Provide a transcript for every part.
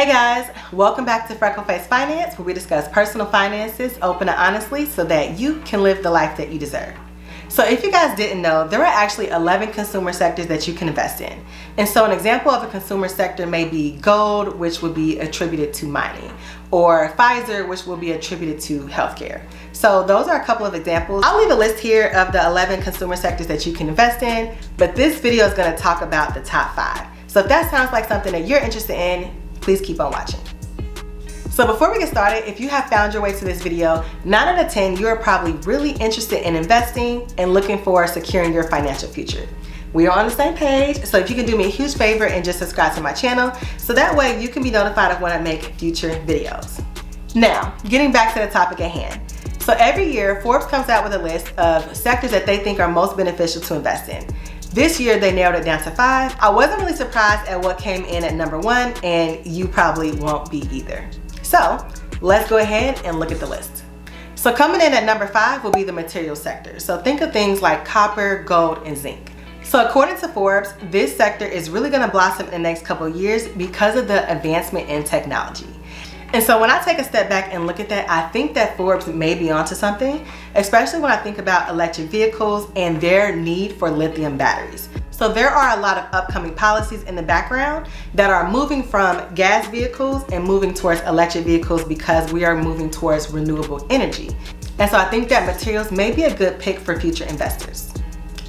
Hey guys, welcome back to Freckle Face Finance, where we discuss personal finances open and honestly so that you can live the life that you deserve. So if you guys didn't know, there are actually 11 consumer sectors that you can invest in. And so an example of a consumer sector may be gold, which would be attributed to mining, or Pfizer, which will be attributed to healthcare. So those are a couple of examples. I'll leave a list here of the 11 consumer sectors that you can invest in, but this video is going to talk about the top 5. So if that sounds like something that you're interested in, please keep on watching. So before we get started, if you have found your way to this video, 9 out of 10, you are probably really interested in investing and looking for securing your financial future. We are on the same page, so if you can do me a huge favor and just subscribe to my channel, so that way you can be notified of when I make future videos. Now, getting back to the topic at hand. So every year, Forbes comes out with a list of sectors that they think are most beneficial to invest in. This year, they narrowed it down to 5. I wasn't really surprised at what came in at number 1, and you probably won't be either. So let's go ahead and look at the list. So coming in at number 5 will be the materials sector. So think of things like copper, gold, and zinc. So according to Forbes, this sector is really gonna blossom in the next couple of years because of the advancement in technology. And so when I take a step back and look at that, I think that Forbes may be onto something, especially when I think about electric vehicles and their need for lithium batteries. So there are a lot of upcoming policies in the background that are moving from gas vehicles and moving towards electric vehicles because we are moving towards renewable energy. And so I think that materials may be a good pick for future investors.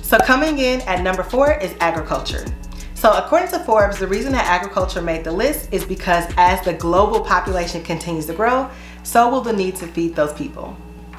So coming in at number 4 is agriculture. So according to Forbes, the reason that agriculture made the list is because as the global population continues to grow, so will the need to feed those people.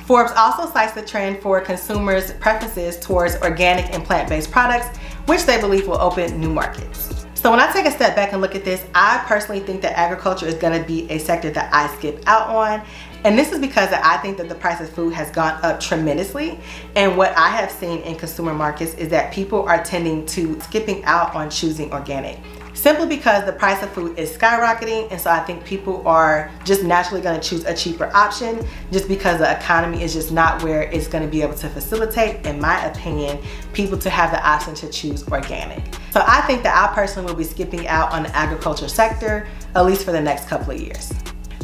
Forbes also cites the trend for consumers' preferences towards organic and plant-based products, which they believe will open new markets. So when I take a step back and look at this, I personally think that agriculture is going to be a sector that I skip out on. And this is because I think that the price of food has gone up tremendously. And what I have seen in consumer markets is that people are tending to skipping out on choosing organic, simply because the price of food is skyrocketing. And so I think people are just naturally going to choose a cheaper option just because the economy is just not where it's going to be able to facilitate, in my opinion, people to have the option to choose organic. So I think that I personally will be skipping out on the agriculture sector, at least for the next couple of years.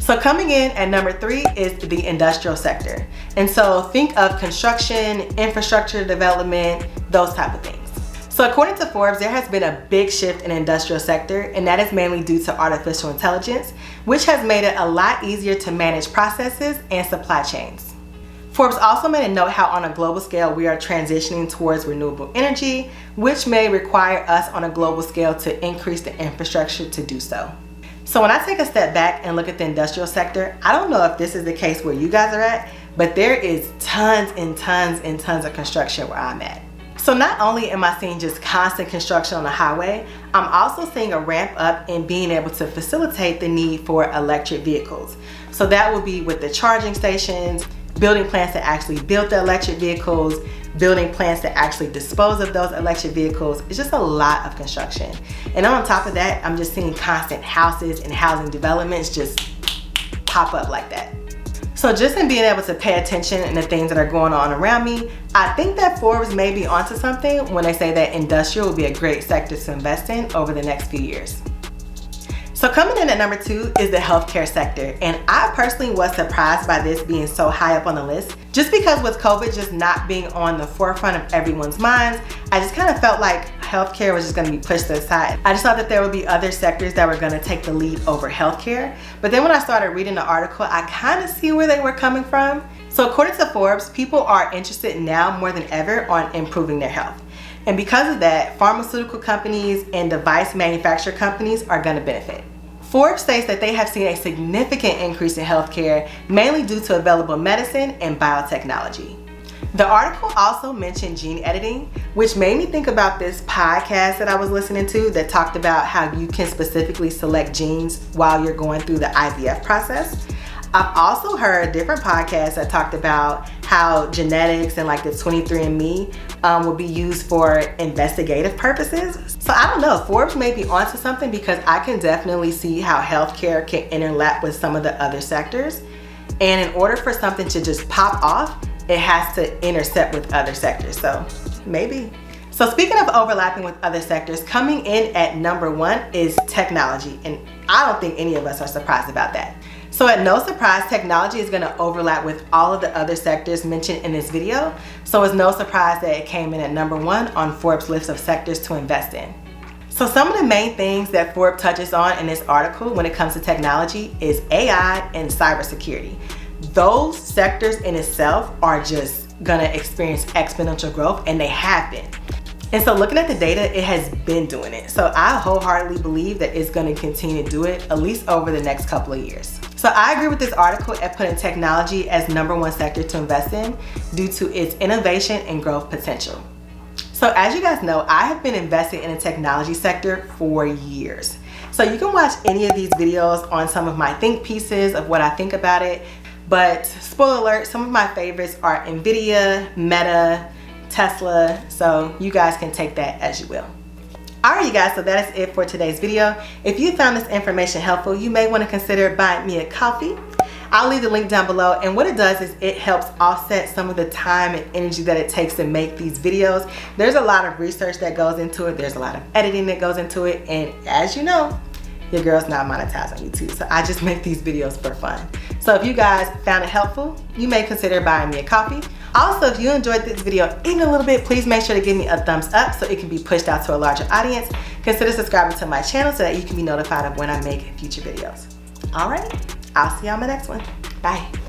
So coming in at number 3 is the industrial sector. And so think of construction, infrastructure development, those type of things. So according to Forbes, there has been a big shift in the industrial sector, and that is mainly due to artificial intelligence, which has made it a lot easier to manage processes and supply chains. Forbes also made a note how on a global scale we are transitioning towards renewable energy, which may require us on a global scale to increase the infrastructure to do so. So when I take a step back and look at the industrial sector, I don't know if this is the case where you guys are at, but there is tons and tons and tons of construction where I'm at. So not only am I seeing just constant construction on the highway, I'm also seeing a ramp up in being able to facilitate the need for electric vehicles. So that will be with the charging stations, building plants that actually build the electric vehicles, building plants that actually dispose of those electric vehicles. It's just a lot of construction. And on top of that, I'm just seeing constant houses and housing developments just pop up like that. So just in being able to pay attention and the things that are going on around me, I think that Forbes may be onto something when they say that industrial will be a great sector to invest in over the next few years. So coming in at number 2 is the healthcare sector. And I personally was surprised by this being so high up on the list, just because with COVID just not being on the forefront of everyone's minds, I just kind of felt like healthcare was just going to be pushed to the side. I just thought that there would be other sectors that were going to take the lead over healthcare. But then when I started reading the article, I kind of see where they were coming from. So according to Forbes, people are interested now more than ever on improving their health. And because of that, pharmaceutical companies and device manufacturer companies are going to benefit. Forbes states that they have seen a significant increase in healthcare, mainly due to available medicine and biotechnology. The article also mentioned gene editing, which made me think about this podcast that I was listening to that talked about how you can specifically select genes while you're going through the IVF process. I've also heard different podcasts that talked about how genetics and like the 23andMe will be used for investigative purposes. So I don't know, Forbes may be onto something because I can definitely see how healthcare can interlap with some of the other sectors. And in order for something to just pop off, it has to intercept with other sectors. So maybe. So speaking of overlapping with other sectors, coming in at number 1 is technology. And I don't think any of us are surprised about that. So at no surprise, technology is going to overlap with all of the other sectors mentioned in this video. So it's no surprise that it came in at number 1 on Forbes' list of sectors to invest in. So some of the main things that Forbes touches on in this article when it comes to technology is AI and cybersecurity. Those sectors in itself are just gonna experience exponential growth, and they have been. And so looking at the data, it has been doing it. So I wholeheartedly believe that it's gonna continue to do it at least over the next couple of years. So I agree with this article at putting technology as number 1 sector to invest in due to its innovation and growth potential. So as you guys know, I have been investing in the technology sector for years. So you can watch any of these videos on some of my think pieces of what I think about it. But spoiler alert, some of my favorites are Nvidia, Meta, Tesla. So you guys can take that as you will. Alright you guys, so that is it for today's video. If you found this information helpful, you may want to consider buying me a coffee. I'll leave the link down below, and what it does is it helps offset some of the time and energy that it takes to make these videos. There's a lot of research that goes into it, there's a lot of editing that goes into it, and as you know, your girl's not monetized on YouTube, so I just make these videos for fun. So if you guys found it helpful, you may consider buying me a coffee. Also, if you enjoyed this video even a little bit, please make sure to give me a thumbs up so it can be pushed out to a larger audience. Consider subscribing to my channel so that you can be notified of when I make future videos. All right, I'll see you on my next one. Bye.